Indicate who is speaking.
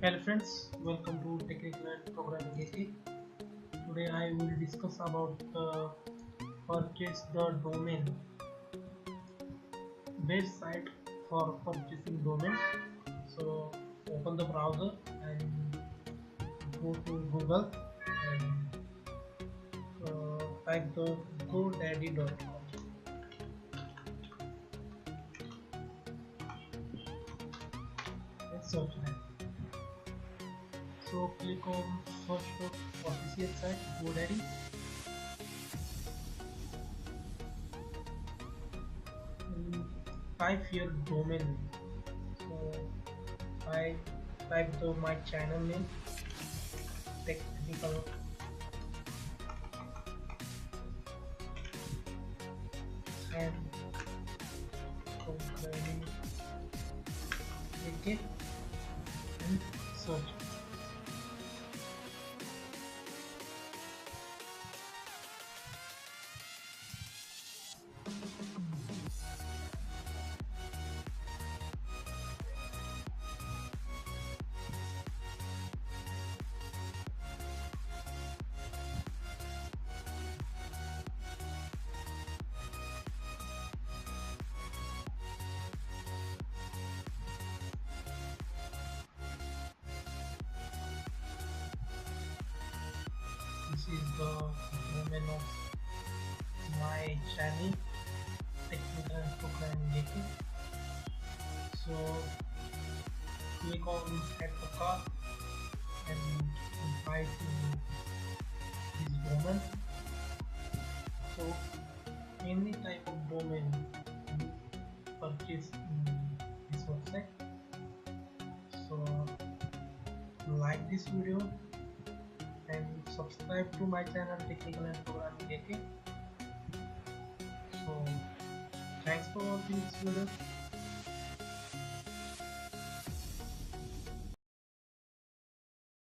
Speaker 1: Hello friends, welcome to Technical and Programming AK. Today I will discuss about purchase the domain best site for purchasing domain. So open the browser and go to Google and type the godaddy.com. Let's search that. So click on search for official site Godaddy. Type your domain name. So I type my channel name technical and programming okay and search. This is the domain of my channel technical and programming geeky. So click on add to cart and apply to this domain. So any type of domain you purchase in this website. So like this video and subscribe to my channel technical and programming geeky. So thanks for watching this video.